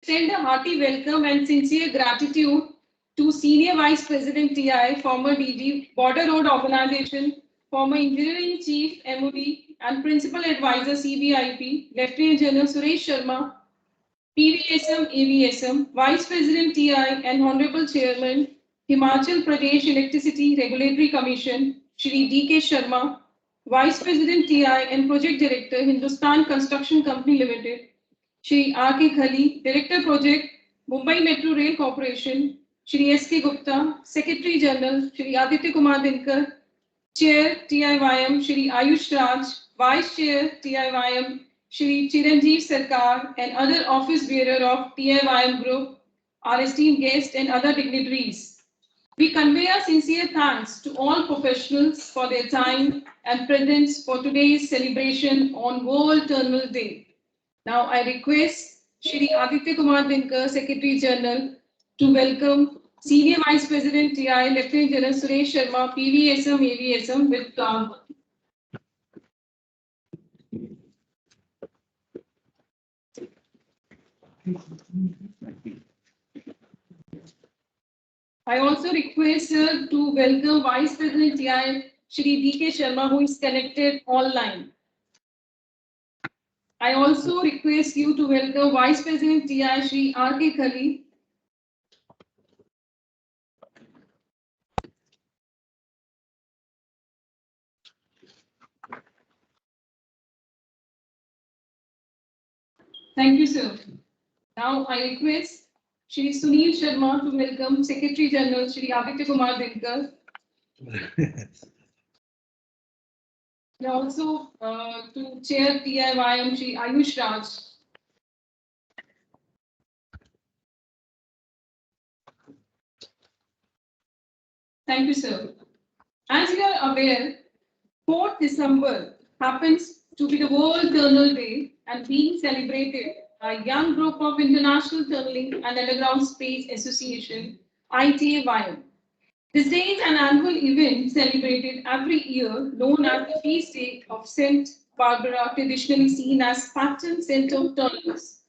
Extend a hearty welcome and sincere gratitude to Senior Vice President TI, former DG, Border Road Organization, former Engineering Chief MOD, and Principal Advisor CBIP, Lieutenant General Suresh Sharma, PVSM AVSM, Vice President TI, and Honorable Chairman, Himachal Pradesh Electricity Regulatory Commission, Shri DK Sharma, Vice President TI and Project Director, Hindustan Construction Company Limited, Shri R.K. Khali, Director Project, Mumbai Metro Rail Corporation, Shri S.K. Gupta, Secretary General, Shri Aditya Kumar Dinkar, Chair TIYM, Shri Ayush Raj, Vice Chair TIYM, Shri Chiranjeev Sarkar, and other office bearer of TIYM Group, our esteemed guests and other dignitaries. We convey our sincere thanks to all professionals for their time and presence for today's celebration on World Terminal Day. Now I request Shri Aditya Kumar Dinkar, Secretary General, to welcome Senior Vice President TI, Lieutenant General Suresh Sharma, PVSM, AVSM with flag. I also request to welcome Vice President TI, Shri DK Sharma, who is connected online. I also request you to welcome Vice President TI, Shri R.K. Khali. Thank you, sir. Now I request Shri Sunil Sharma to welcome Secretary General Shri Aditya Kumar Dinkar. And also to Chair TIYM Shri Ayush Raj. Thank you, sir. As you are aware, 4th December happens to be the World Tunnel Day and being celebrated by a young group of International Tunneling and Underground Space Association, ITAYM. This day is an annual event celebrated every year known as the Feast Day of St. Barbara, traditionally seen as patron saint of tunnels.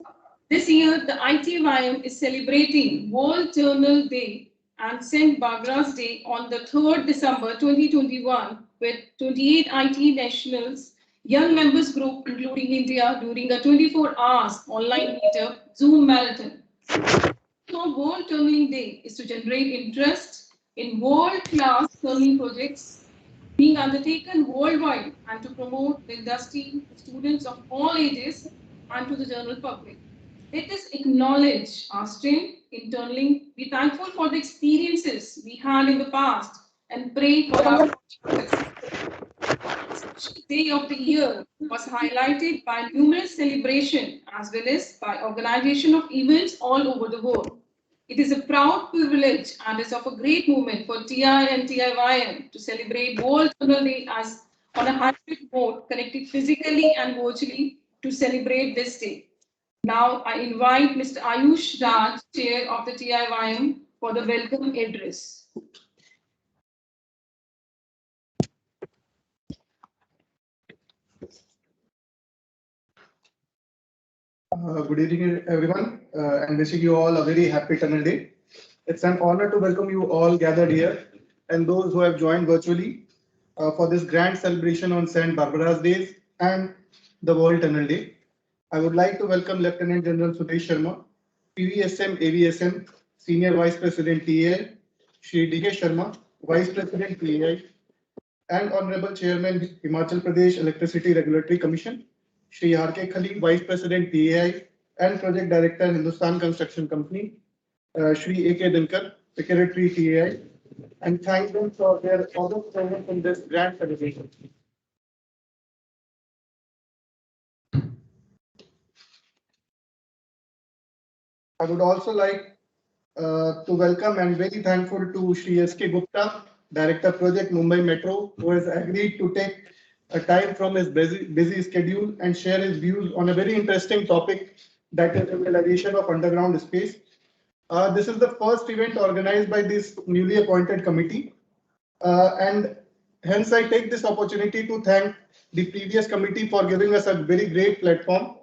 This year, the ITYM is celebrating World Tunnel Day and St. Barbara's Day on the 3rd December 2021 with 28 IT nationals, young members group including India during a 24 hours online meetup Zoom marathon. So World Tunneling Day is to generate interest in world-class tunneling projects being undertaken worldwide and to promote the industry to students of all ages and to the general public. Let us acknowledge our strength in tunneling, be thankful for the experiences we had in the past, and pray for our success. This day of the year was highlighted by numerous celebrations as well as by organization of events all over the world. It is a proud privilege and is of a great moment for TI and TIYM to celebrate World Tunnel Day as on a hybrid mode, connected physically and virtually to celebrate this day. Now I invite Mr. Ayush Raj, Chair of the TIYM, for the welcome address. Good evening, everyone, and wishing you all a very happy Tunnel Day. It's an honor to welcome you all gathered here and those who have joined virtually for this grand celebration on St. Barbara's Days and the World Tunnel Day. I would like to welcome Lieutenant General Suresh Sharma, PVSM AVSM Senior Vice President TAI, Shri DK Sharma, Vice President TAI, and Honorable Chairman Himachal Pradesh Electricity Regulatory Commission, Shri R.K. Khali, Vice President TAI and Project Director Hindustan Construction Company, Shri A.K. Dinkar, Secretary TAI, and thank them for their august presence in this grand celebration. I would also like to welcome and very thankful to Shri S.K. Gupta, Director Project Mumbai Metro, who has agreed to take a time from his busy schedule and share his views on a very interesting topic, that is the realization of underground space. This is the first event organized by this newly appointed committee, and hence I take this opportunity to thank the previous committee for giving us a very great platform.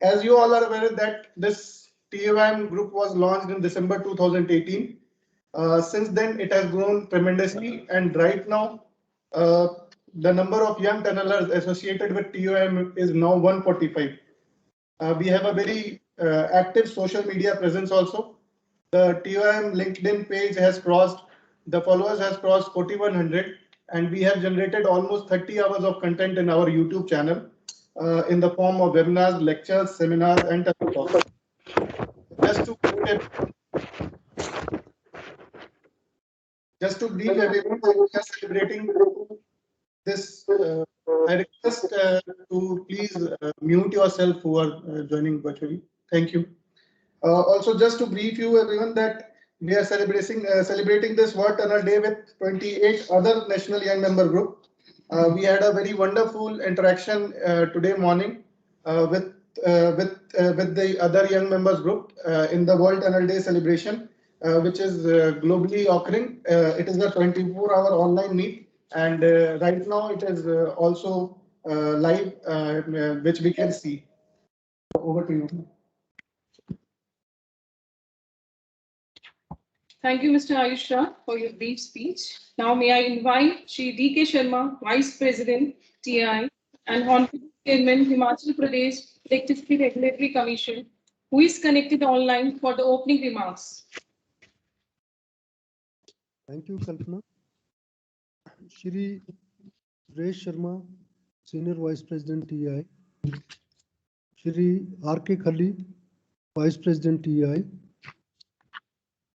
As you all are aware that this TOM group was launched in December 2018. Since then, it has grown tremendously, and right now, uh, the number of young tunnelers associated with TOM is now 145. We have a very active social media presence also. The TOM LinkedIn page has crossed, the followers has crossed 4100, and we have generated almost 30 hours of content in our YouTube channel in the form of webinars, lectures, seminars, and talks. Just to just to brief everyone, we are celebrating this. I request to please mute yourself who are joining virtually. Thank you. Also, just to brief you everyone that we are celebrating this World Tunnel Day with 28 other national young member group. We had a very wonderful interaction today morning with with the other young members group in the World Tunnel Day celebration, which is globally occurring. It is a 24-hour online meet, and right now it is also live, which we can see. Over to you. Thank you, Mr. Ayush Shah, for your brief speech. Now, may I invite Shri D.K. Sharma, Vice President, TI, and Honorable Chairman, Himachal Pradesh Electricity Regulatory Commission, who is connected online for the opening remarks. Thank you, Kalpana. Shri Suresh Sharma, Senior Vice President TI. Shri R.K. Khali, Vice President TI.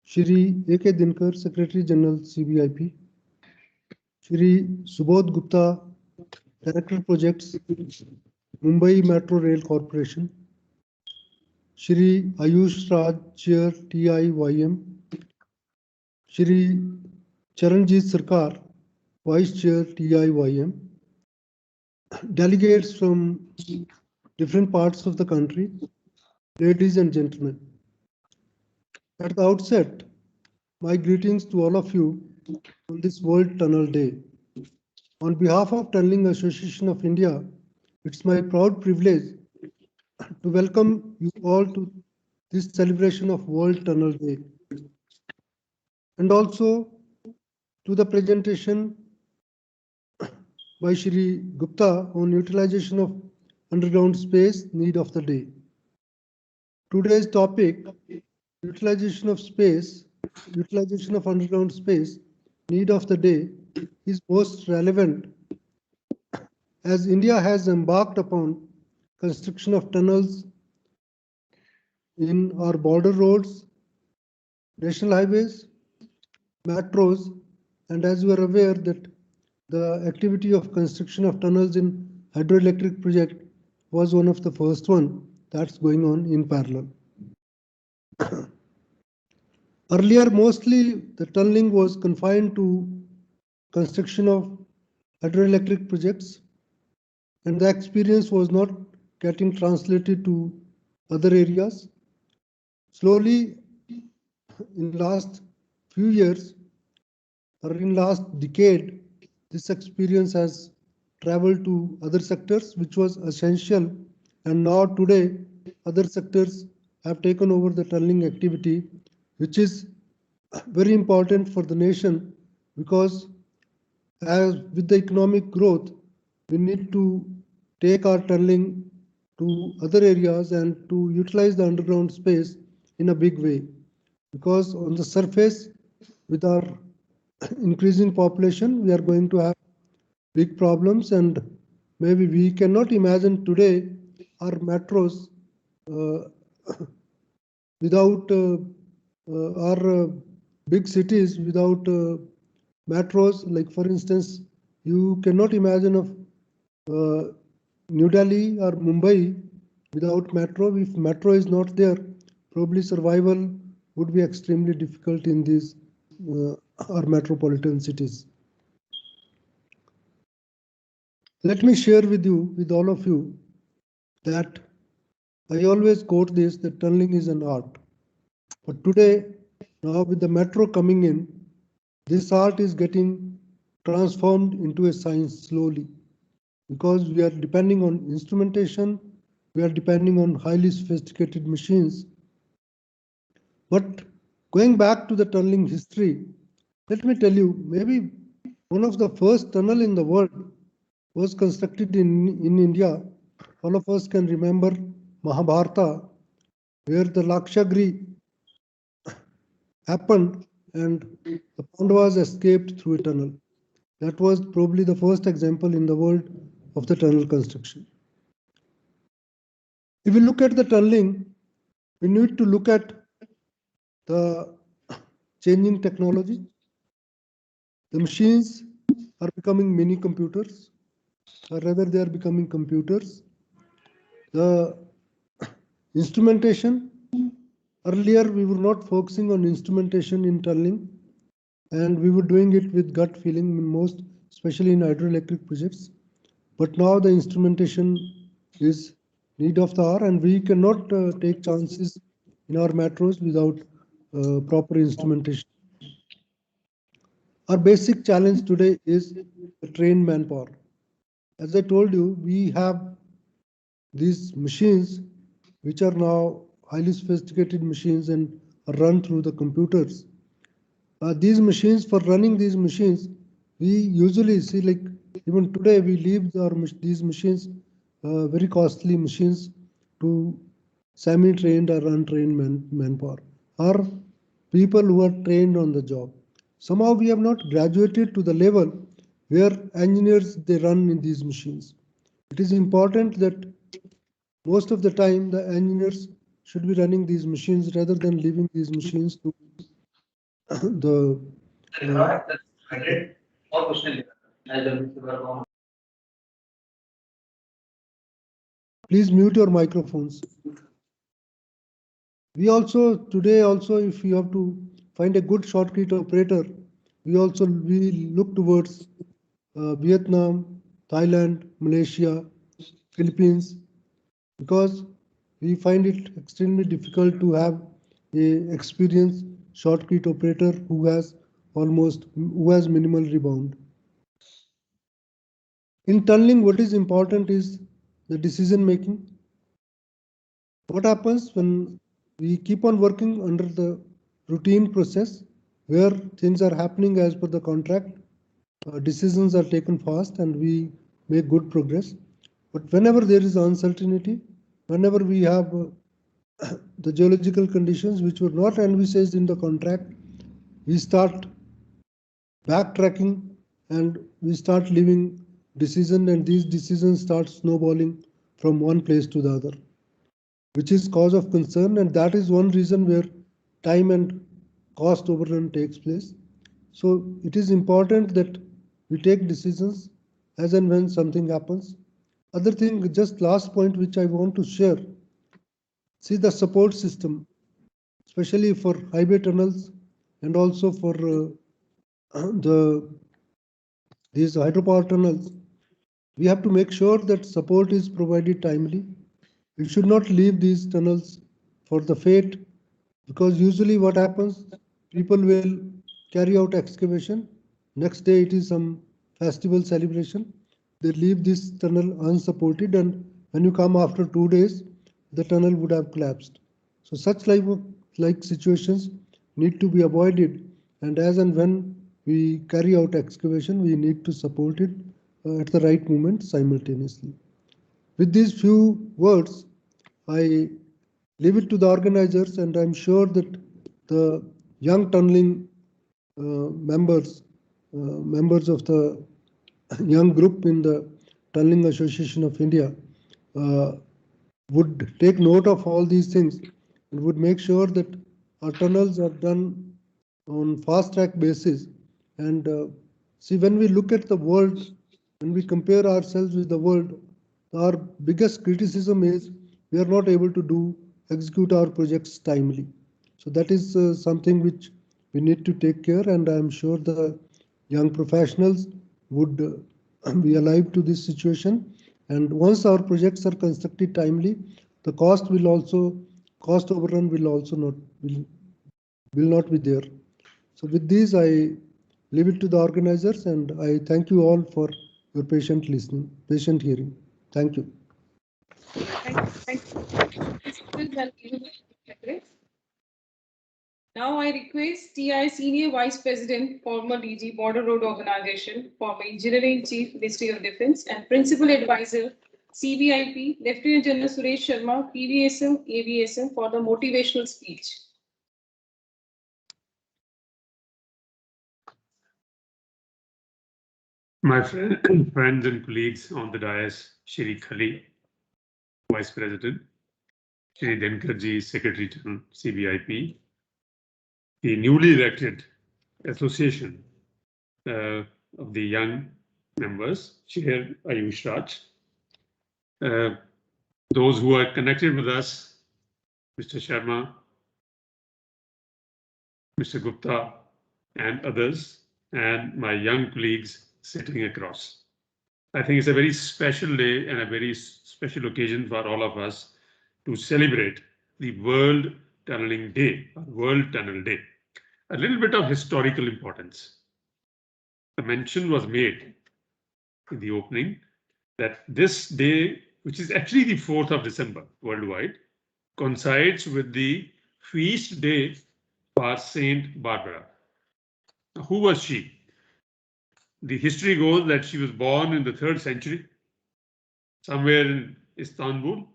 Shri A.K. Dinkar, Secretary General CBIP. Shri Subodh Gupta, Director Projects, Mumbai Metro Rail Corporation. Shri Ayush Raj, Chair TIYM. Shri Charanjit Sarkar, Vice Chair TIYM. Delegates from different parts of the country, ladies and gentlemen. At the outset, my greetings to all of you on this World Tunnel Day. On behalf of Tunneling Association of India, it's my proud privilege to welcome you all to this celebration of World Tunnel Day, and also to the presentation by Shri Gupta on utilization of underground space, need of the day. Today's topic, utilization of space, utilization of underground space, need of the day, is most relevant as India has embarked upon construction of tunnels in our border roads, national highways, metros, and as you are aware that the activity of construction of tunnels in hydroelectric project was one of the first one that's going on in parallel. Earlier, mostly the tunneling was confined to construction of hydroelectric projects, and the experience was not getting translated to other areas. Slowly, in last few years, or in last decade, this experience has traveled to other sectors, which was essential. And now today, other sectors have taken over the tunneling activity, which is very important for the nation, because as with the economic growth, we need to take our tunneling to other areas and to utilize the underground space in a big way. Because on the surface, with our increasing population, we are going to have big problems, and maybe we cannot imagine today our metros without our big cities without metros. Like for instance, you cannot imagine of New Delhi or Mumbai without metro. If metro is not there, probably survival would be extremely difficult in these our metropolitan cities. Let me share with you, with all of you, that I always quote this, that tunneling is an art. But today, now with the metro coming in, this art is getting transformed into a science slowly, because we are depending on instrumentation, we are depending on highly sophisticated machines. But going back to the tunneling history, let me tell you, maybe one of the first tunnel in the world was constructed in India. All of us can remember Mahabharata, where the Lakshagri happened and the Pandavas escaped through a tunnel. That was probably the first example in the world of the tunnel construction. If we look at the tunneling, we need to look at the changing technology. The machines are becoming mini computers, or rather they are becoming computers. The instrumentation, earlier we were not focusing on instrumentation in tunneling, and we were doing it with gut feeling in most, especially in hydroelectric projects. But now the instrumentation is need of the hour, and we cannot take chances in our metros without proper instrumentation. Our basic challenge today is the trained manpower. As I told you, we have these machines which are now highly sophisticated machines and are run through the computers. These machines, for running these machines, we usually see, like even today we leave these machines, very costly machines, to semi-trained or untrained manpower, or people who are trained on the job. Somehow we have not graduated to the level where engineers they run in these machines. It is important that most of the time the engineers should be running these machines rather than leaving these machines to the please mute your microphones. We also today also, if you have to find a good shotcrete operator, we look towards Vietnam, Thailand, Malaysia, Philippines, because we find it extremely difficult to have a experienced shotcrete operator who has minimal rebound. In tunneling, what is important is the decision making. What happens when we keep on working under the routine process where things are happening as per the contract, decisions are taken fast and we make good progress. But whenever there is uncertainty, whenever we have the geological conditions which were not envisaged in the contract, we start backtracking and we start leaving decision, and these decisions start snowballing from one place to the other, which is cause of concern, and that is one reason where time and cost overrun takes place. So it is important that we take decisions as and when something happens. Other thing, just last point which I want to share, see the support system, especially for highway tunnels and also for these hydropower tunnels. We have to make sure that support is provided timely. We should not leave these tunnels for the fate, because usually what happens, people will carry out excavation. Next day it is some festival celebration. They leave this tunnel unsupported, and when you come after 2 days, the tunnel would have collapsed. So such like situations need to be avoided, and as and when we carry out excavation, we need to support it at the right moment simultaneously. With these few words, I leave it to the organizers, and I'm sure that the young tunneling members of the young group in the Tunneling Association of India would take note of all these things and would make sure that our tunnels are done on fast track basis. And see, when we look at the world, when we compare ourselves with the world, our biggest criticism is we are not able to execute our projects timely. So that is something which we need to take care, and I am sure the young professionals would be alive to this situation. And once our projects are constructed timely, the cost overrun will not be there. So with this, I leave it to the organizers, and I thank you all for your patient hearing. Thank you. Thank you. Now I request TI Senior Vice President, former DG, Border Road Organization, former Engineering Chief, Ministry of Defense, and Principal Advisor, CBIP, Lieutenant General Suresh Sharma, PVSM, AVSM, for the motivational speech. My friends and colleagues on the dais, Shri Khali, Vice President, Shri Denkarji, Secretary General, CBIP, the newly elected association of the young members, Chair Ayush Raj, those who are connected with us, Mr. Sharma, Mr. Gupta, and others, and my young colleagues sitting across. I think it's a very special day and a very special occasion for all of us to celebrate the World Tunneling Day, or World Tunnel Day. A little bit of historical importance. A mention was made in the opening that this day, which is actually the 4th of December worldwide, coincides with the feast day for Saint Barbara. Now, who was she? The history goes that she was born in the 3rd century, somewhere in Istanbul,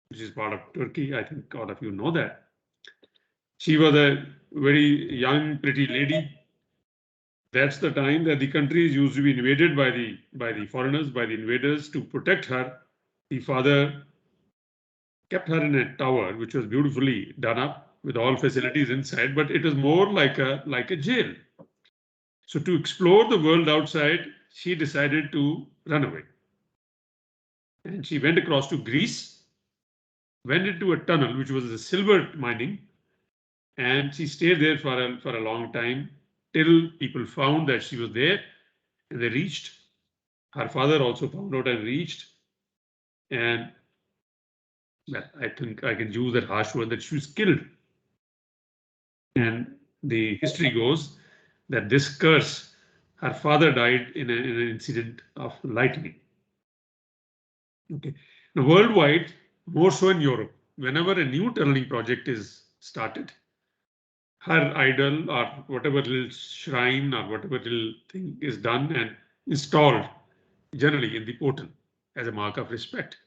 which is part of Turkey. I think all of you know that. She was a very young, pretty lady. That's the time that the countries used to be invaded by the foreigners, by the invaders. To protect her, the father kept her in a tower, which was beautifully done up with all facilities inside, but it was more like a jail. So to explore the world outside, she decided to run away. And she went across to Greece, went into a tunnel, which was a silver mining, and she stayed there for a long time till people found that she was there, and they reached. Her father also found out and reached, and well, I think I can use that harsh word that she was killed. And the history goes that this curse, her father died in an incident of lightning. Okay. Now, worldwide, more so in Europe, whenever a new tunneling project is started, her idol or whatever little shrine or whatever little thing is done and installed generally in the portal as a mark of respect.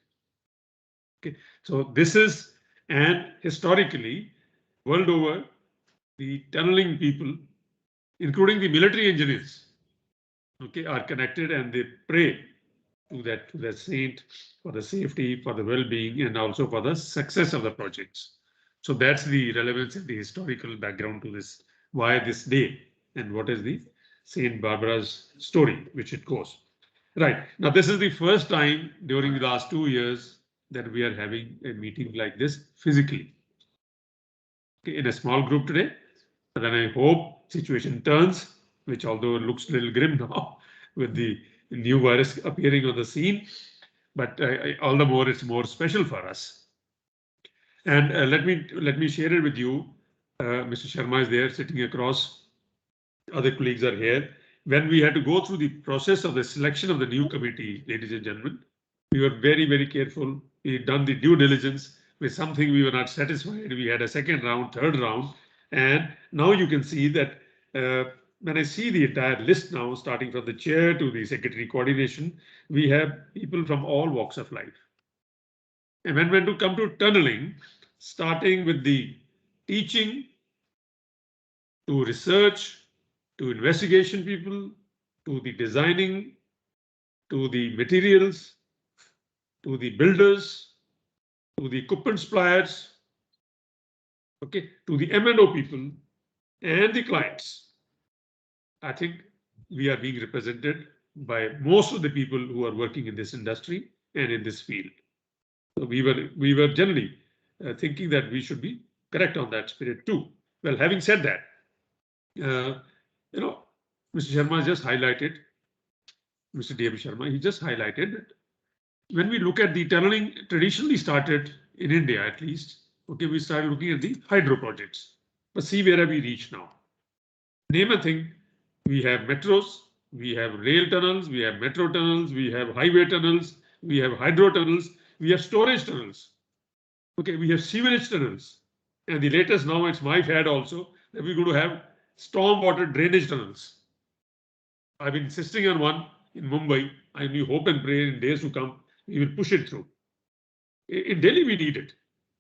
Okay, so this is, and historically, world over, the tunneling people, including the military engineers, okay, are connected and they pray to that saint for the safety, for the well-being, and also for the success of the projects. So that's the relevance and the historical background to this, why this day, and what is the Saint Barbara's story, which it goes. Right, now this is the first time during the last 2 years that we are having a meeting like this physically. Okay, in a small group today, but then I hope situation turns, which although it looks a little grim now with the new virus appearing on the scene, but all the more it's more special for us. And let me share it with you. Mr. Sharma is there sitting across. Other colleagues are here. When we had to go through the process of the selection of the new committee, ladies and gentlemen, we were very, very careful. We had done the due diligence. With something we were not satisfied, we had a second round, third round, and now you can see that when I see the entire list now, starting from the chair to the secretary coordination, we have people from all walks of life. And when we come to tunneling, starting with the teaching, to research, to investigation people, to the designing, to the materials, to the builders, to the equipment suppliers, okay, to the M&O people and the clients. I think we are being represented by most of the people who are working in this industry and in this field. So we were generally thinking that we should be correct on that spirit too. Well, having said that, Mr. Sharma just highlighted, Mr. D.M. Sharma, he just highlighted that when we look at the tunneling traditionally started in India, at least, okay, we started looking at the hydro projects, but see where have we reached now. Name a thing, we have metros, we have rail tunnels, we have metro tunnels, we have highway tunnels, we have hydro tunnels, we have storage tunnels. Okay, we have sewerage tunnels. And the latest now, it's my fad also, that we're going to have stormwater drainage tunnels. I've been insisting on one in Mumbai. I hope and pray in days to come, we will push it through. In Delhi, we need it.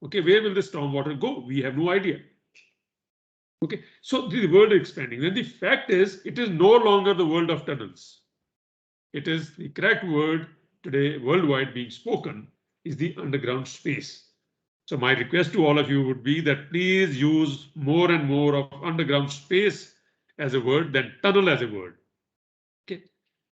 Okay, where will the stormwater go? We have no idea. Okay, so the world is expanding. Then the fact is, it is no longer the world of tunnels. It is the correct word today worldwide being spoken is the underground space. So my request to all of you would be that please use more and more of underground space as a word than tunnel as a word. Okay,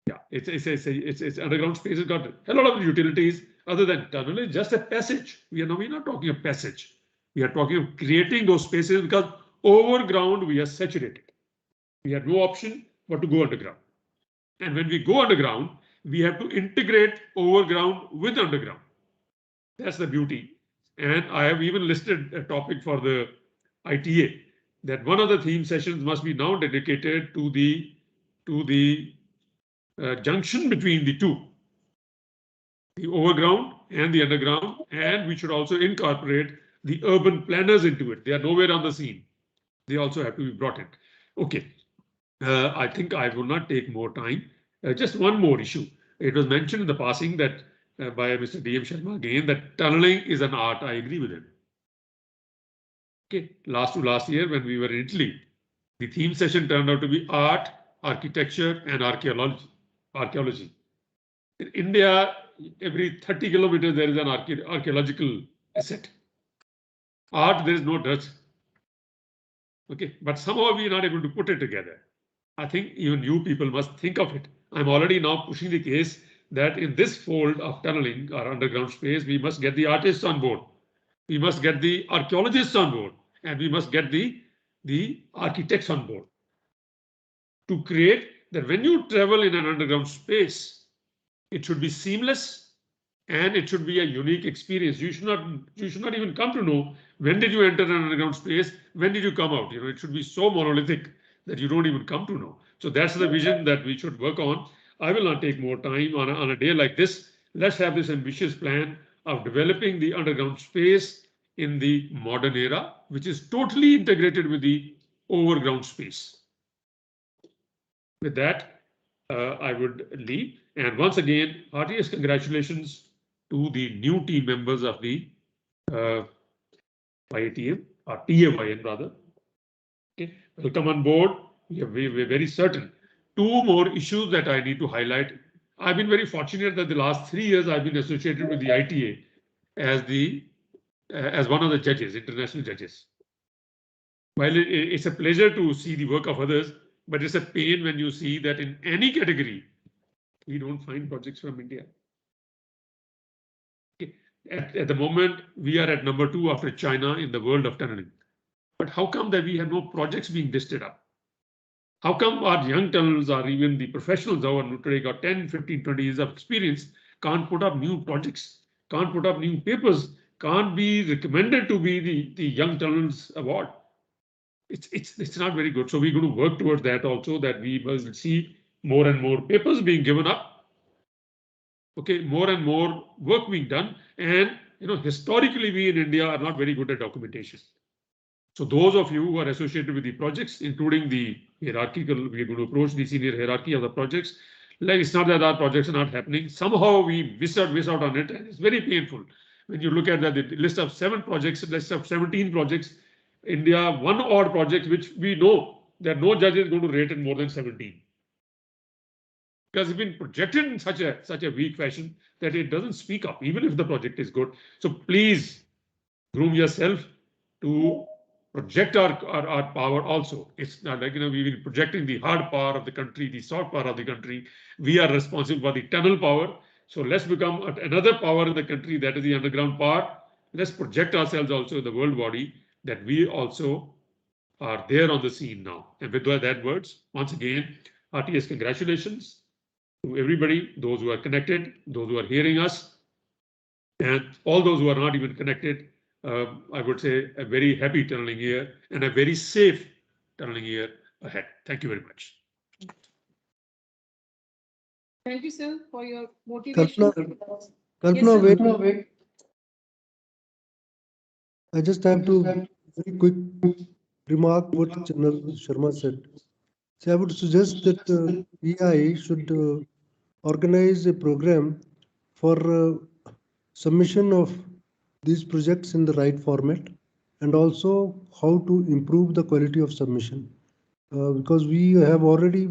yeah, it's underground space has got a lot of utilities other than tunnel. It's just a passage. We're not talking a passage. We are talking of creating those spaces because overground we are saturated. We have no option but to go underground. And when we go underground, we have to integrate overground with underground. That's the beauty. And I have even listed a topic for the ITA that one of the theme sessions must be now dedicated to the junction between the two, the overground and the underground, and we should also incorporate the urban planners into it. They are nowhere on the scene. They also have to be brought in. Okay, I think I will not take more time. Just one more issue. It was mentioned in the passing that by Mr. D.M. Sharma again that tunneling is an art. I agree with him. Okay, last year when we were in Italy, the theme session turned out to be art, architecture, and archaeology. In India, every 30 kilometers there is an archaeological asset. Art, there is no dirt. Okay, but somehow we are not able to put it together. I think even you people must think of it. I'm already now pushing the case that in this fold of tunneling or underground space, we must get the artists on board. We must get the archaeologists on board, and we must get the architects on board to create that when you travel in an underground space, it should be seamless and it should be a unique experience. You should not even come to know when did you enter an underground space, when did you come out. It should be so monolithic that you don't even come to know. So that's the vision that we should work on. I will not take more time on a day like this. Let's have this ambitious plan of developing the underground space in the modern era, which is totally integrated with the overground space. With that, I would leave. And once again, heartiest congratulations to the new team members of the IATM, or TAYN rather. Okay, welcome on board. We're very certain. Two more issues that I need to highlight. I've been very fortunate that the last 3 years I've been associated with the ITA as one of the judges, international judges. While it's a pleasure to see the work of others, but it's a pain when you see that in any category, we don't find projects from India. Okay. At the moment, we are at number 2 after China in the world of tunneling. But how come that we have no projects being listed up? How come our young tunnels or even the professionals who are today got 10, 15, 20 years of experience can't put up new projects, can't put up new papers, can't be recommended to be the Young Tunnels Award? It's not very good. So we're going to work towards that also, that we will see more and more papers being given up. Okay, more and more work being done. And historically, we in India are not very good at documentation. So those of you who are associated with the projects, including the hierarchical, we're going to approach the senior hierarchy of the projects. Like it's not that our projects are not happening. Somehow we miss out on it, and it's very painful. When you look at the list of 7 projects, list of 17 projects, India, 1 odd project, which we know that no judge is going to rate it more than 17. Because it's been projected in such a weak fashion that it doesn't speak up, even if the project is good. So please groom yourself to project our power also. It's not like, we've been projecting the hard power of the country, the soft power of the country. We are responsible for the tunnel power. So let's become another power in the country, that is the underground power. Let's project ourselves also in the world body, that we also are there on the scene now. And with that words, once again, heartiest congratulations to everybody, those who are connected, those who are hearing us, and all those who are not even connected. I would say a very happy tunneling year and a very safe tunneling year ahead. Thank you very much. Thank you, sir, for your motivation. Kalpana, Yes, sir. wait. I just have to very quick remark what General Sharma said. So I would suggest that EI should organize a program for submission of these projects in the right format and also how to improve the quality of submission. Because we have already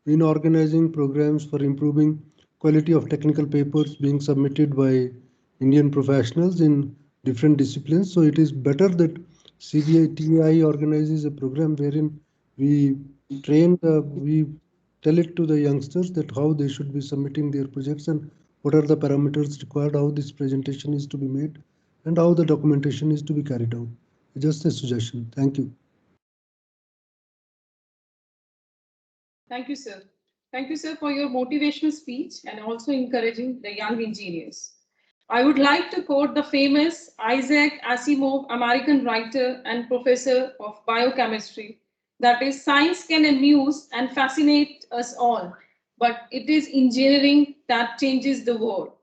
been organizing programs for improving quality of technical papers being submitted by Indian professionals in different disciplines. So it is better that CBI organizes a program wherein we we tell it to the youngsters that how they should be submitting their projects and what are the parameters required, how this presentation is to be made, and how the documentation is to be carried out. Just a suggestion. Thank you. Thank you, sir. Thank you, sir, for your motivational speech and also encouraging the young engineers. I would like to quote the famous Isaac Asimov, American writer and professor of biochemistry, that is, science can amuse and fascinate us all, but it is engineering that changes the world.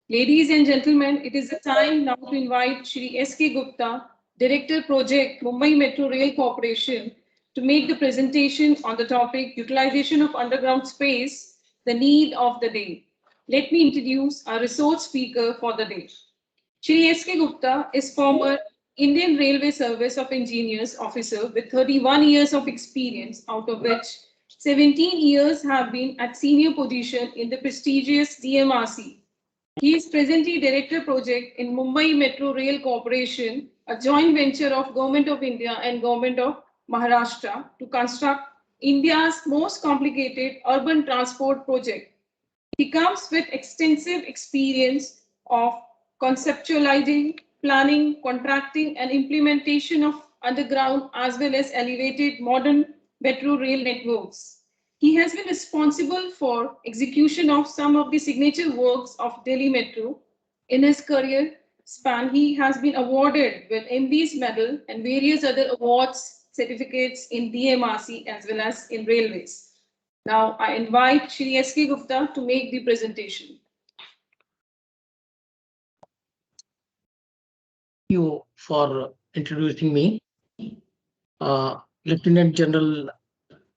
Ladies and gentlemen, it is the time now to invite Shri S.K. Gupta, Director Project, Mumbai Metro Rail Corporation, to make the presentation on the topic Utilization of Underground Space, the Need of the Day. Let me introduce our resource speaker for the day. Shri S.K. Gupta is former Indian Railway Service of Engineers officer with 31 years of experience, out of which 17 years have been at senior position in the prestigious DMRC. He is presently Director Project in Mumbai Metro Rail Corporation, a joint venture of Government of India and Government of Maharashtra to construct India's most complicated urban transport project. He comes with extensive experience of conceptualizing, planning, contracting, and implementation of underground as well as elevated modern metro rail networks. He has been responsible for execution of some of the signature works of Delhi Metro. In his career span, he has been awarded with MB's medal and various other awards, certificates in DMRC as well as in railways. Now I invite Shri S.K. Gupta to make the presentation. Thank you for introducing me. Lieutenant General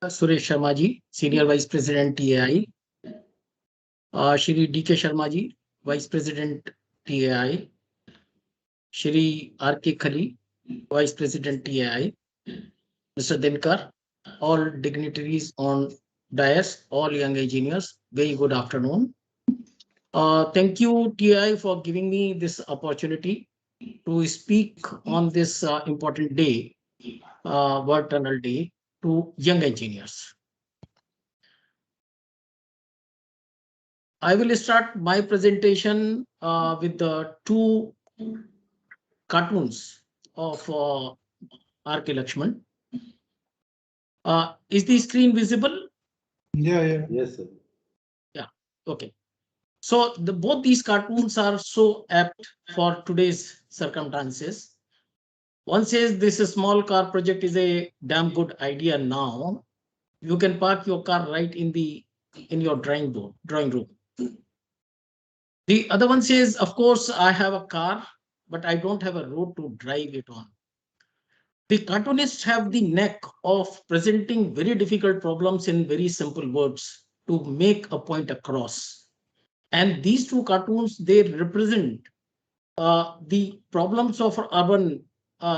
Suresh Sharma ji, Senior Vice President TAI. Shri D.K. Sharma ji, Vice President TAI. Shri R.K. Khali, Vice President TAI. Mr. Dinkar, all dignitaries on dais, all young engineers, very good afternoon. Thank you, TAI, for giving me this opportunity to speak on this important day, World Tunnel Day, to young engineers. I will start my presentation with the two cartoons of R.K. Lakshman. Is the screen visible? Yeah. Yes, sir. Yeah, okay. So both these cartoons are so apt for today's circumstances. One says this small car project is a damn good idea now. You can park your car right in your drawing room. The other one says, of course, I have a car, but I don't have a road to drive it on. The cartoonists have the knack of presenting very difficult problems in very simple words to make a point across. And these two cartoons, they represent the problems of urban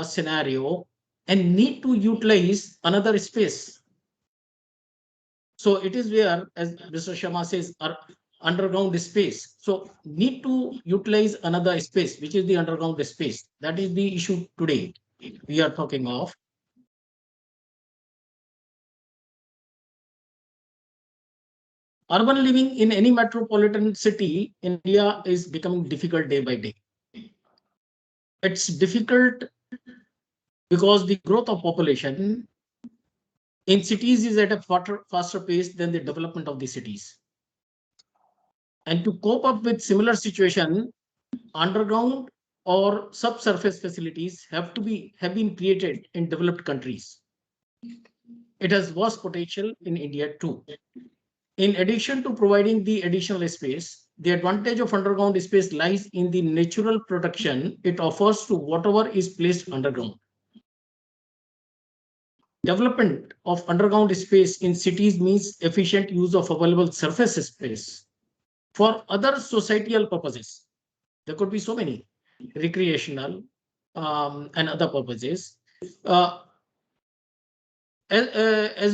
scenario and need to utilize another space. So it is where, as Mr. Sharma says, underground space. So need to utilize another space, which is the underground space. That is the issue today we are talking of. Urban living in any metropolitan city in India is becoming difficult day by day. It's difficult because the growth of population in cities is at a faster pace than the development of the cities. And to cope up with similar situation, underground or subsurface facilities have been created in developed countries. It has vast potential in India too. In addition to providing the additional space, the advantage of underground space lies in the natural protection it offers to whatever is placed underground. Development of underground space in cities means efficient use of available surface space for other societal purposes. There could be so many recreational and other purposes, as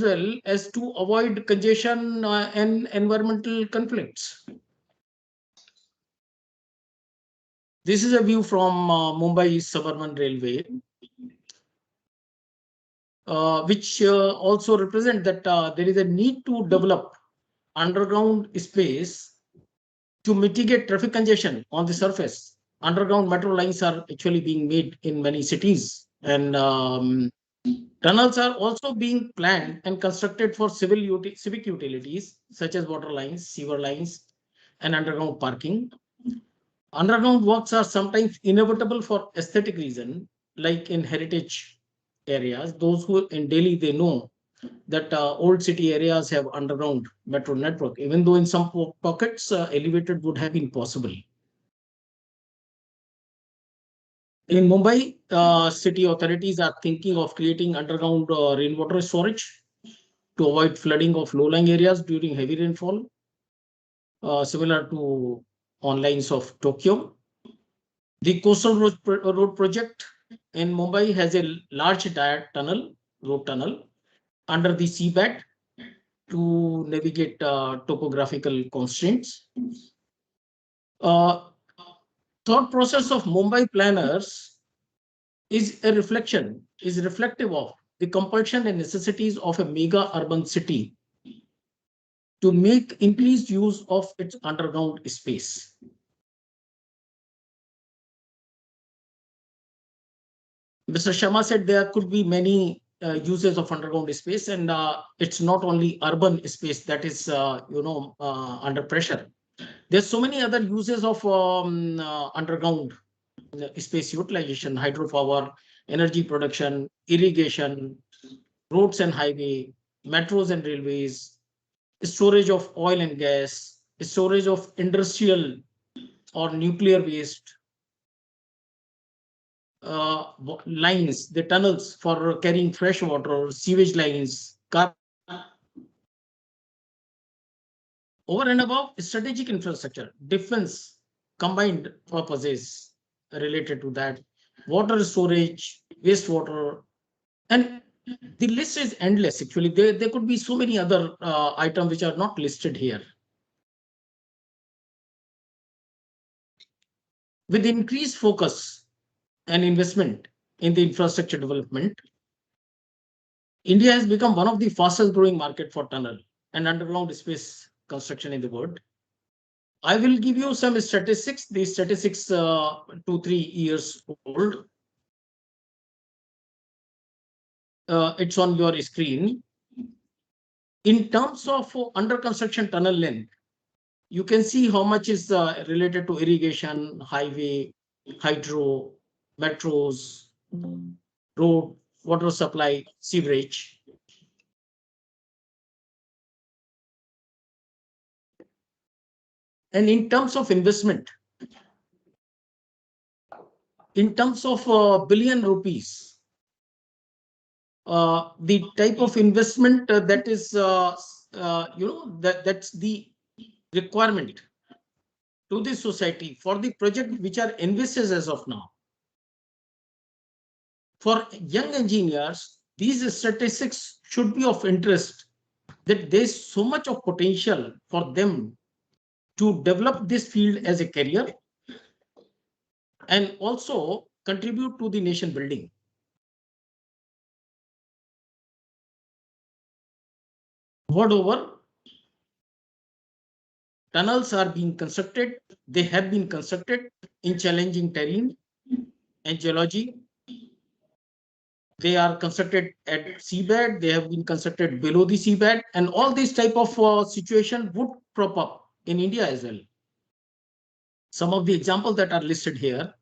well as to avoid congestion and environmental conflicts. This is a view from Mumbai Suburban Railway, which also represent that there is a need to develop underground space to mitigate traffic congestion on the surface. Underground metro lines are actually being made in many cities, and tunnels are also being planned and constructed for civic utilities such as water lines, sewer lines, and underground parking. Underground works are sometimes inevitable for aesthetic reason, like in heritage areas. Those who in Delhi, they know that old city areas have underground metro network, even though in some pockets elevated would have been possible. In Mumbai, city authorities are thinking of creating underground rainwater storage to avoid flooding of low-lying areas during heavy rainfall, similar to on lines of Tokyo. The coastal road project in Mumbai has a large road tunnel under the seabed to navigate topographical constraints. Thought process of Mumbai planners is reflective of the compulsion and necessities of a mega urban city to make increased use of its underground space. Mr. Sharma said there could be many uses of underground space, and it's not only urban space that is under pressure. There's so many other uses of underground space utilization: hydropower, energy production, irrigation, roads and highway, metros and railways, storage of oil and gas, storage of industrial or nuclear waste, lines, the tunnels for carrying fresh water, sewage lines, over and above strategic infrastructure, defense, combined purposes related to that, water storage, wastewater, and the list is endless. Actually, there could be so many other items which are not listed here. With increased focus and investment in the infrastructure development, India has become one of the fastest growing market for tunnel and underground space construction in the world. I will give you some statistics. These statistics 2-3 years old. It's on your screen. In terms of under construction tunnel length, you can see how much is related to irrigation, highway, hydro, metros, road, water supply, sewerage. And in terms of investment, in terms of billion rupees, the type of investment that is, that's the requirement to the society for the project which are envisaged as of now. For young engineers, these statistics should be of interest, that there's so much of potential for them to develop this field as a career and also contribute to the nation building. Moreover, tunnels are being constructed. They have been constructed in challenging terrain and geology. They are constructed at seabed. They have been constructed below the seabed, and all this type of situation would crop up in India as well. Some of the examples that are listed here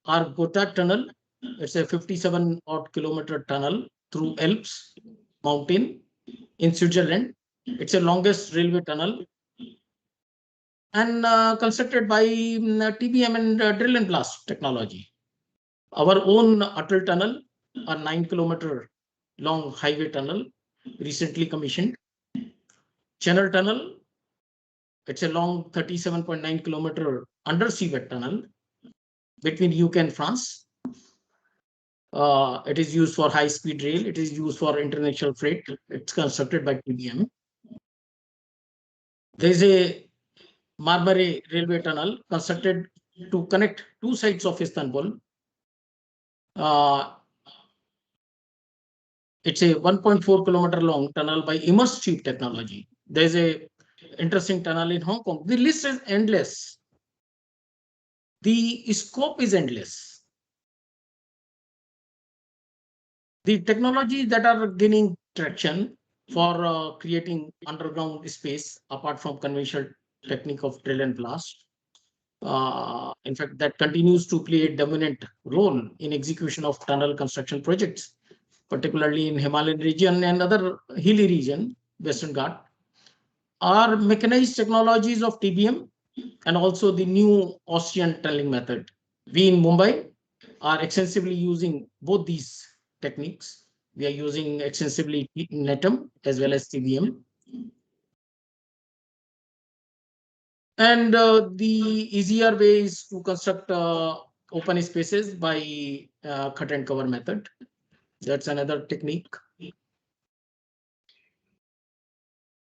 are Gotthard Tunnel. It's a 57 odd kilometer tunnel through Alps mountain in Switzerland. It's the longest railway tunnel and constructed by TBM and drill and blast technology. Our own Atal Tunnel, a 9-kilometer long highway tunnel, recently commissioned. Channel Tunnel, it's a long 37.9-kilometer undersea wet tunnel between UK and France. It is used for high-speed rail. It is used for international freight. It's constructed by TBM. There is a Marmara railway tunnel constructed to connect two sides of Istanbul. It's a 1.4-kilometer long tunnel by immersed tube technology. There's a interesting tunnel in Hong Kong. The list is endless. The scope is endless. The technologies that are gaining traction for creating underground space apart from conventional technique of drill and blast. In fact, that continues to play a dominant role in execution of tunnel construction projects, particularly in Himalayan region and other hilly region, Western Ghat, are mechanized technologies of TBM and also the new Austrian tunneling method. We in Mumbai are extensively using both these techniques. We are using extensively NETM as well as TBM. And the easier way is to construct open spaces by cut and cover method. That's another technique.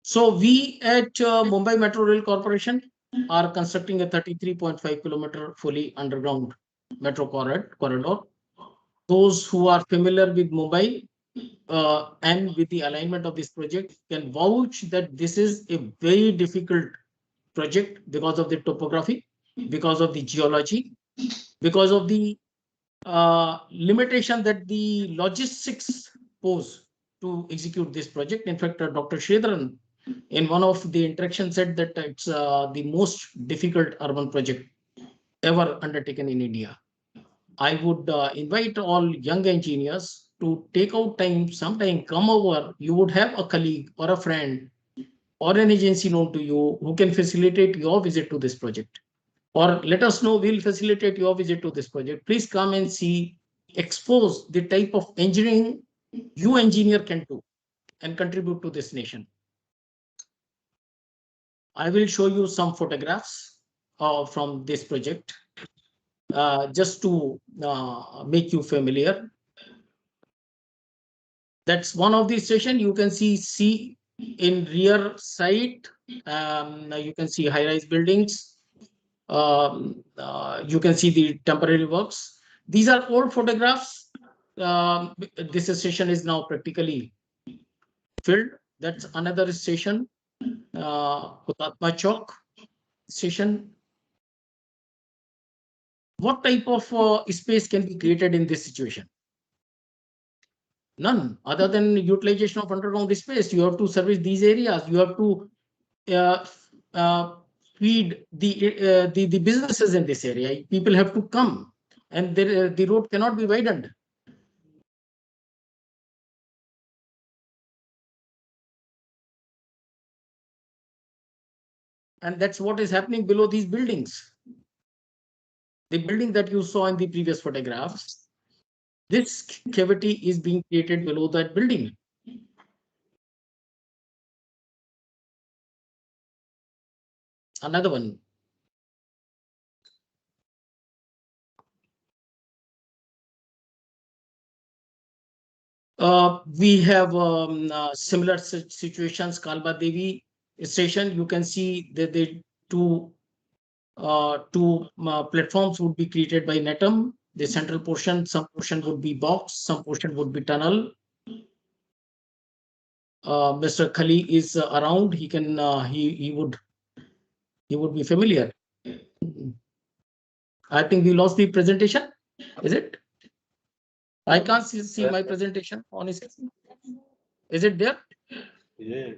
So we at Mumbai Metro Rail Corporation are constructing a 33.5-kilometer fully underground metro corridor. Those who are familiar with Mumbai and with the alignment of this project can vouch that this is a very difficult project because of the topography, because of the geology, because of the limitation that the logistics pose to execute this project. In fact, Dr. Sridharan, in one of the interactions, said that it's the most difficult urban project ever undertaken in India. I would invite all young engineers to take out time, sometime come over. You would have a colleague or a friend or an agency known to you who can facilitate your visit to this project. Or let us know, we'll facilitate your visit to this project. Please come and see, expose the type of engineering you engineer can do and contribute to this nation. I will show you some photographs from this project just to make you familiar. That's one of the station. You can see in rear side, you can see high-rise buildings. You can see the temporary works. These are old photographs. This station is now practically filled. That's another station, Hutatma Chowk station. What type of space can be created in this situation? None, other than utilization of underground space. You have to service these areas. You have to feed the businesses in this area. People have to come, and the road cannot be widened. And that's what is happening below these buildings. The building that you saw in the previous photographs, this cavity is being created below that building. Another one. We have similar situations. Kalba Devi station, you can see that the two platforms would be created by NETM. The central portion, some portion would be box, some portion would be tunnel. Mr. Khali is around. He can he would be familiar. I think we lost the presentation. Is it? I can't see my presentation on his. Is it there? Yeah.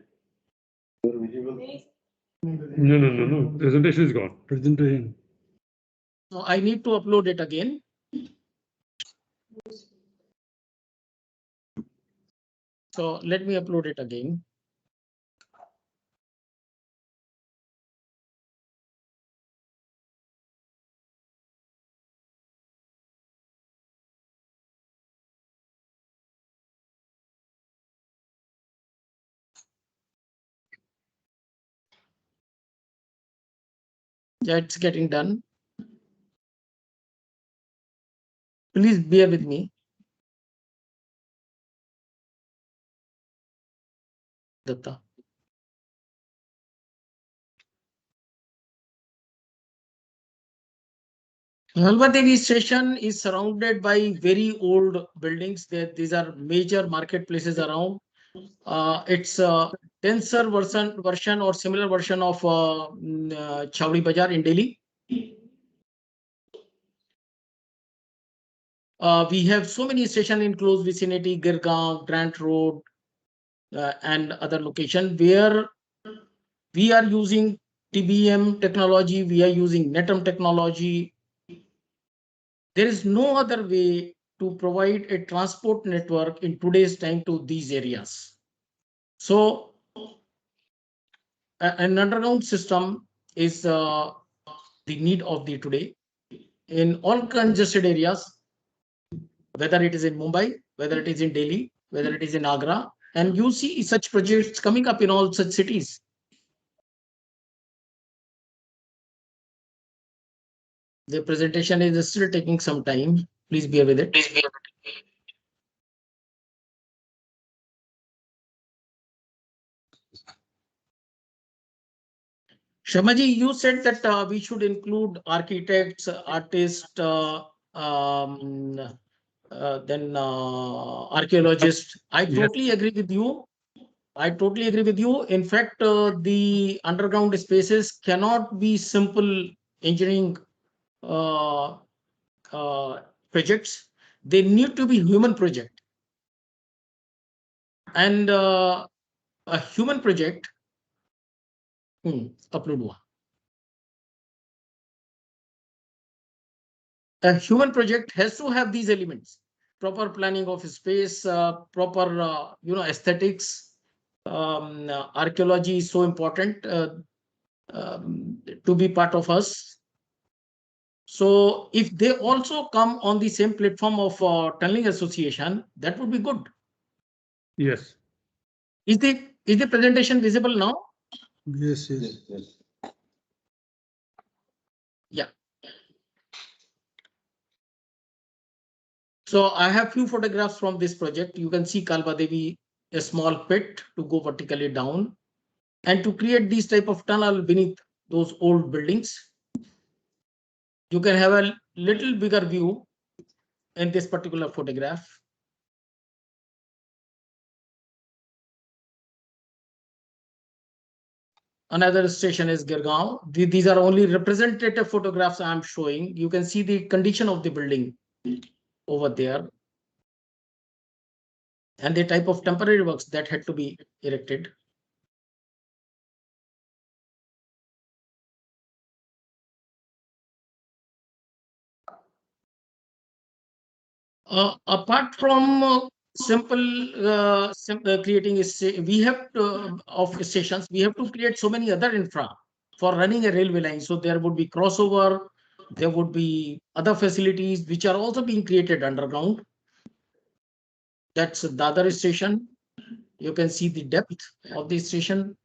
You're visible. No. Presentation is gone. Presentation. So I need to upload it again. So let me upload it again. Yeah, it's getting done. Please bear with me. Datta. Halwa Devi station is surrounded by very old buildings. These are major marketplaces around. It's a denser version or similar version of Chowri Bazaar in Delhi. We have so many stations in close vicinity, Girgaon, Grant Road, and other location where we are using TBM technology, we are using NETM technology. There is no other way to provide a transport network in today's time to these areas. So an underground system is the need of the today in all congested areas, whether it is in Mumbai, whether it is in Delhi, whether it is in Agra, and you see such projects coming up in all such cities. The presentation is still taking some time. Please bear with it. Shamaji, you said that we should include architects, artists, then archaeologists. I Yes. totally agree with you. I totally agree with you. In fact, the underground spaces cannot be simple engineering uh, projects. They need to be human project. And a human project, upload हुआ. A human project has to have these elements: proper planning of space, proper aesthetics. Archaeology is so important to be part of us. So if they also come on the same platform of tunneling association, that would be good. Yes. Is the presentation visible now? Yes, yes. Yeah. So I have few photographs from this project. You can see Kalba Devi, a small pit to go vertically down, and to create these type of tunnel beneath those old buildings. You can have a little bigger view in this particular photograph. Another station is Girgaon. These are only representative photographs I am showing. You can see the condition of the building over there and the type of temporary works that had to be erected. Apart from simple creating we have of stations, we have to create so many other infra for running a railway line. So there would be crossover, there would be other facilities which are also being created underground. That's Dadar station. You can see the depth of the station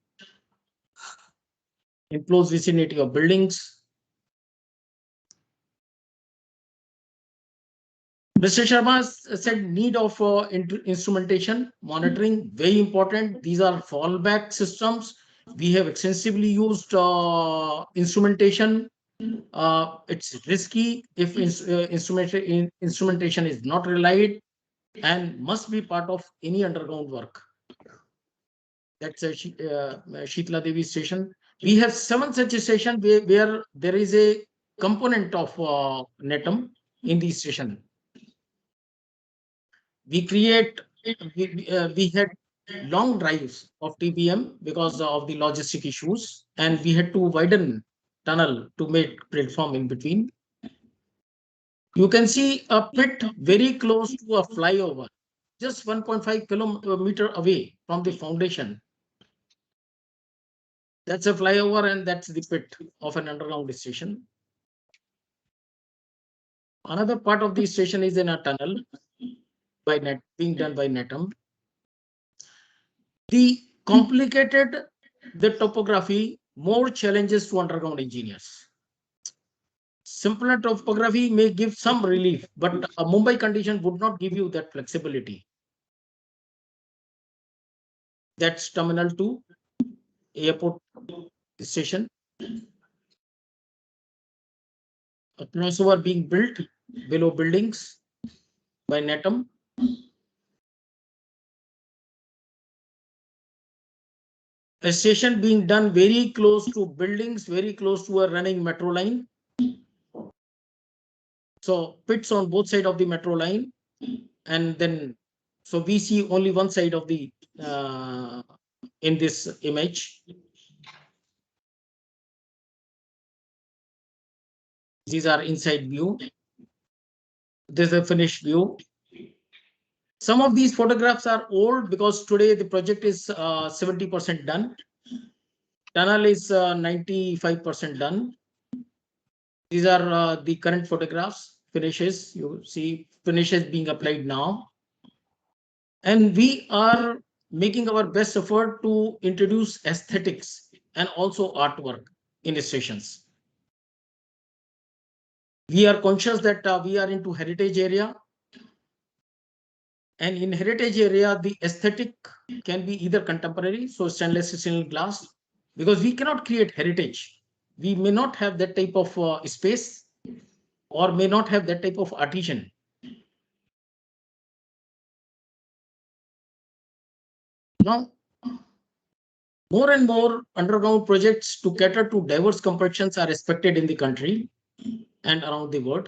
in close vicinity of buildings. Mr. Sharma said need of instrumentation monitoring, very important. These are fallback systems. We have extensively used instrumentation. It's risky if instrumentation is not relied and must be part of any underground work. That's a Shitla Devi station. We have 7 such stations where there is a component of NETM in the station. We had long drives of TBM because of the logistic issues, and we had to widen tunnel to make platform in between. You can see a pit very close to a flyover, just 1.5 kilometer away from the foundation. That's a flyover and that's the pit of an underground station. Another part of the station is in a tunnel being done by NETM. The complicated the topography, more challenges to underground engineers. simpler topography may give some relief, but a Mumbai condition would not give you that flexibility. That's Terminal 2, airport station. A crossover being built below buildings by Netam. A station being done very close to buildings, very close to a running metro line. So pits on both sides of the metro line, and then so we see only one side of the in this image. These are inside view. This is a finished view. Some of these photographs are old because today the project is 70% done. Tunnel is 95% done. These are the current photographs, finishes. You see finishes being applied now. And we are making our best effort to introduce aesthetics and also artwork in the stations. We are conscious that we are into heritage area. And in heritage area, the aesthetic can be either contemporary, so stainless steel glass, because we cannot create heritage. We may not have that type of space or may not have that type of artisan. Now, more and more underground projects to cater to diverse complexions are expected in the country and around the world.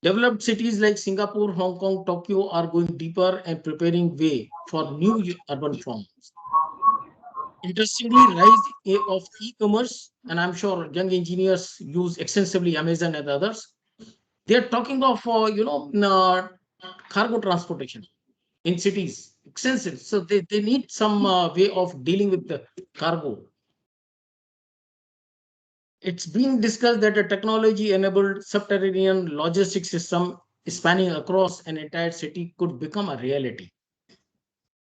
Developed cities like Singapore, Hong Kong, Tokyo are going deeper and preparing way for new urban forms. Interestingly, rise of e-commerce, and I'm sure young engineers use extensively Amazon and others. They're talking of cargo transportation in cities, extensive. So they need some way of dealing with the cargo. It's being discussed that a technology-enabled subterranean logistics system spanning across an entire city could become a reality.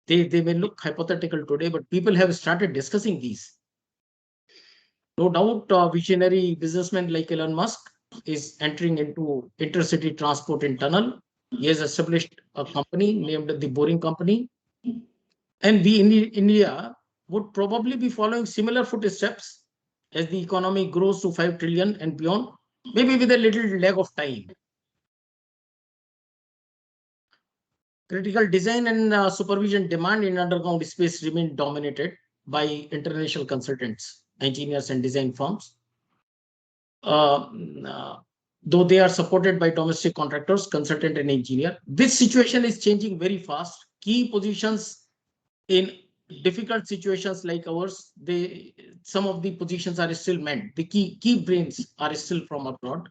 They may look hypothetical today, but people have started discussing these. No doubt, visionary businessman like Elon Musk is entering into intercity transport in tunnel. He has established a company named the Boring Company. And we in India would probably be following similar footsteps as the economy grows to 5 trillion and beyond, maybe with a little lag of time. Critical design and supervision demand in underground space remain dominated by international consultants, engineers, and design firms. Though they are supported by domestic contractors, consultant, and engineer. This situation is changing very fast. Key positions in difficult situations like ours, some of the positions are still meant. The key brains are still from abroad.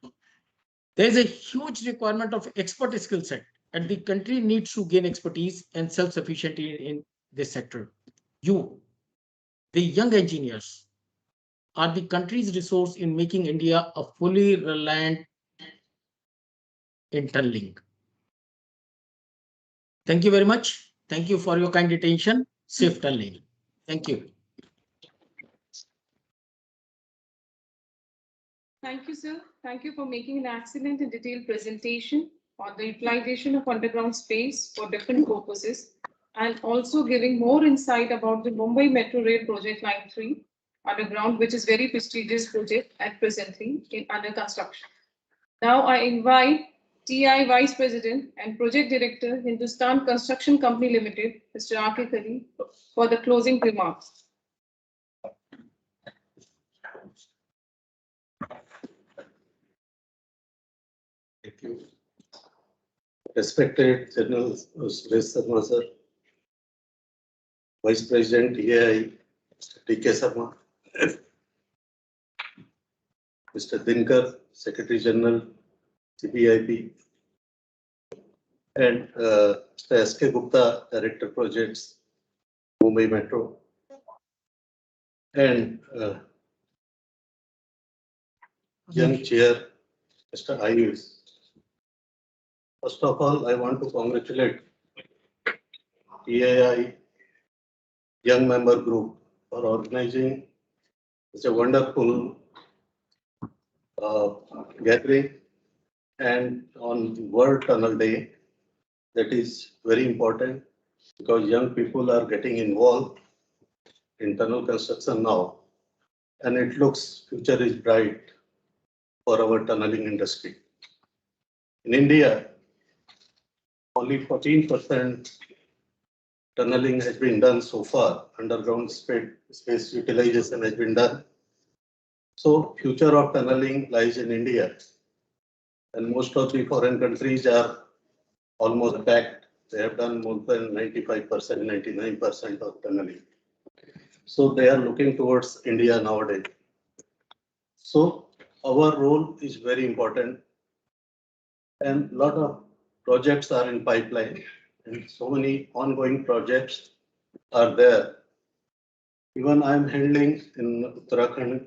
There is a huge requirement of expert skill set, and the country needs to gain expertise and self-sufficiency in this sector. You, the young engineers, are the country's resource in making India a fully reliant in tunneling. Thank you very much. Thank you for your kind attention. Safe tunneling. Thank you. Thank you, sir. Thank you for making an excellent and detailed presentation on the utilization of underground space for different purposes, and also giving more insight about the Mumbai Metro Rail Project Line 3 underground, which is very prestigious project at presently under construction. Now I invite TI Vice President and Project Director, Hindustan Construction Company Limited, Mr. R.K. Kali, for the closing remarks. Thank you. Respected General Suresh Sharma sir, Vice President TAI, Mr. D.K. Sharma, Mr. Dinkar, Secretary General, CBIP, and Mr. S.K. Gupta, Director Projects, Mumbai Metro, and young chair, Mr. Ayush. First of all, I want to congratulate TAI Young Member Group for organizing such a wonderful gathering and on the World Tunnel Day. That is very important because young people are getting involved in tunnel construction now, and it looks future is bright for our tunneling industry. In India, only 14% tunneling has been done so far. Underground space utilization has been done. So future of tunneling lies in India, and most of the foreign countries are almost backed. They have done more than 95%, 99% of tunneling. So they are looking towards India nowadays. So our role is very important, and a lot of projects are in pipeline, and so many ongoing projects are there. Even I am handling in Uttarakhand,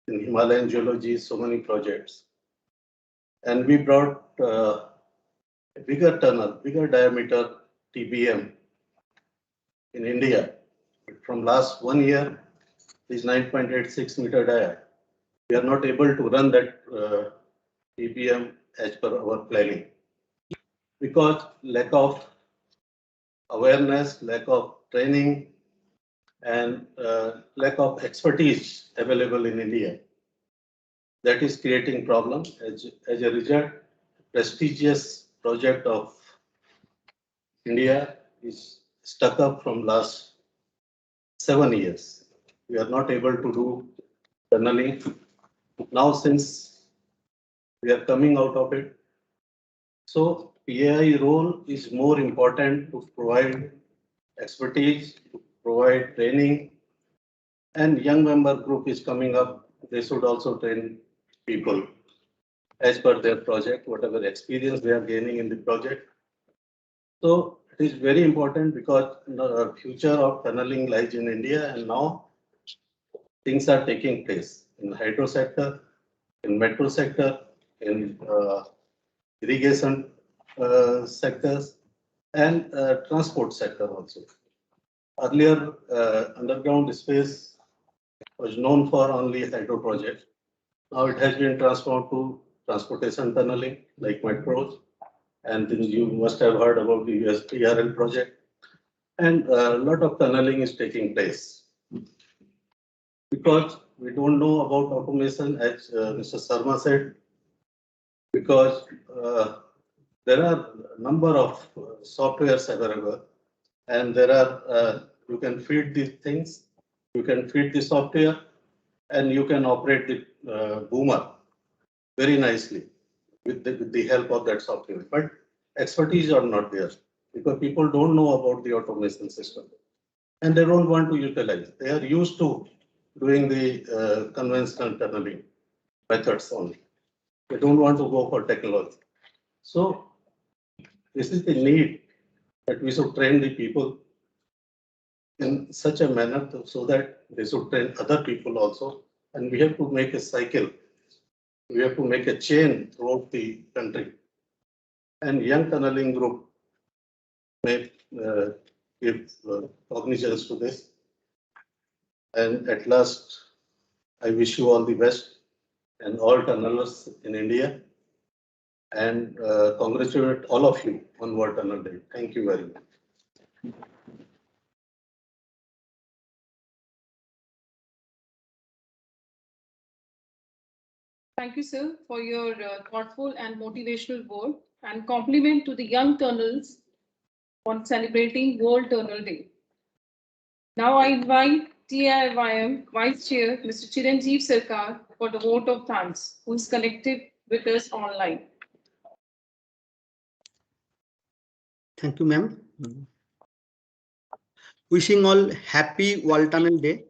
in Himalayan geology, so many projects. And we brought a bigger tunnel, bigger diameter TBM in India. From last 1 year, is 9.86 meter dia. We are not able to run that TBM as per our planning because lack of awareness, lack of training, and lack of expertise available in India. That is creating problems. As a result, prestigious project of India is stuck up from last 7 years. We are not able to do tunneling. Now, since we are coming out of it, so PAI role is more important to provide expertise, to provide training, and young member group is coming up. They should also train people as per their project, whatever experience they are gaining in the project. So it is very important because the future of tunneling lies in India, and now things are taking place in the hydro sector, in metro sector, in irrigation sectors, and transport sector also. Earlier, underground space was known for only hydro projects. Now it has been transformed to transportation tunneling like metros, and then you must have heard about the USTRL project, and a lot of tunneling is taking place. Because we don't know about automation, as Mr. Sarma said, because there are a number of softwares available, and there are you can feed these things, you can feed the software, and you can operate the boomer very nicely with the help of that software. But expertise are not there because people don't know about the automation system, and they don't want to utilize. They are used to doing the conventional tunneling methods only. They don't want to go for technology. So this is the need that we should train the people in such a manner so that they should train other people also. And we have to make a cycle. We have to make a chain throughout the country. And young tunneling group may give cognizance to this. And at last, I wish you all the best and all tunnelers in India, and congratulate all of you on World Tunnel Day. Thank you very much. Thank you, sir, for your thoughtful and motivational word and compliment to the young tunnels on celebrating World Tunnel Day. Now I invite TIYM Vice Chair, Mr. Chiranjeev Sarkar, for the vote of thanks, who is connected with us online. Thank you, ma'am. Wishing all happy World Tunnel Day.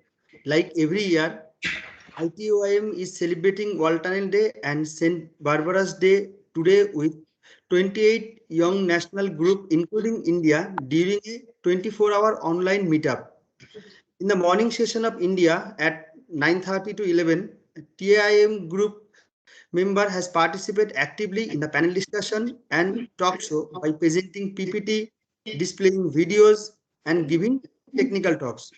Like every year, ITOIM is celebrating World Tunnel Day and St. Barbara's Day today with 28 young national group, including India, during a 24-hour online meetup. In the morning session of India at 9:30 to 11, TIM group member has participated actively in the panel discussion and talk show by presenting PPT, displaying videos, and giving technical talks.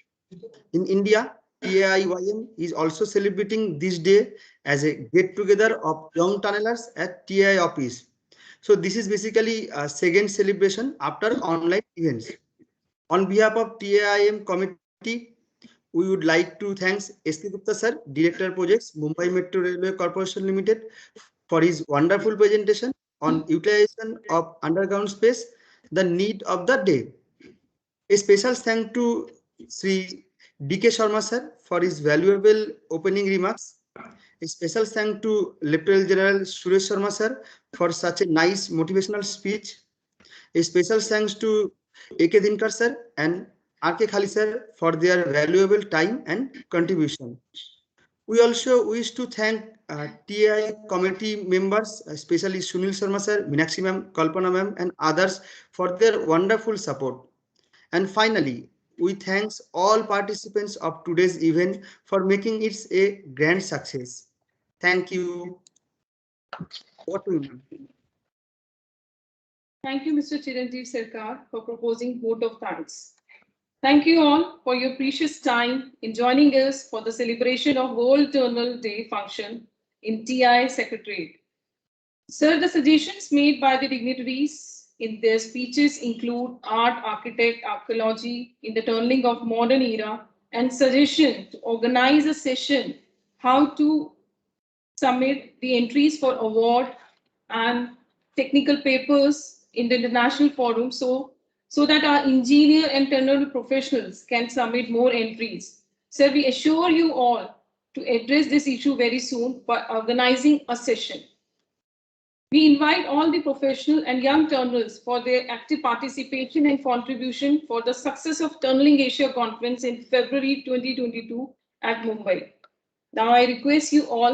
In India, TIYM is also celebrating this day as a get-together of young tunnelers at TI office. So this is basically a second celebration after online events. On behalf of TIM committee, we would like to thank S.K. Gupta sir, Director Projects, Mumbai Metro Railway Corporation Limited, for his wonderful presentation on utilization of underground space, the need of the day. A special thanks to Sri D.K. Sharma sir for his valuable opening remarks. A special thanks to Lieutenant General Suresh Sharma sir for such a nice motivational speech. A special thanks to A.K. Dinkar sir and R.K. Khali sir for their valuable time and contribution. We also wish to thank TI committee members, especially Sunil Sharma sir, Meenakshi ma'am, Kalpana ma'am, and others for their wonderful support. And finally, we thanks all participants of today's event for making it a grand success. Thank you. What to you? Thank you, Mr. Chiranjeev Sarkar, for proposing vote of thanks. Thank you all for your precious time in joining us for the celebration of World Tunnel Day function in TI Secretariat. Sir, the suggestions made by the dignitaries in their speeches include art, architect, archaeology in the tunneling of modern era, and suggestion to organize a session how to submit the entries for award and technical papers in the international forum so that our engineer and tunnel professionals can submit more entries. Sir, we assure you all to address this issue very soon by organizing a session. We invite all the professional and young tunnelers for their active participation and contribution for the success of Tunneling Asia Conference in February 2022 at Mumbai. Now I request you all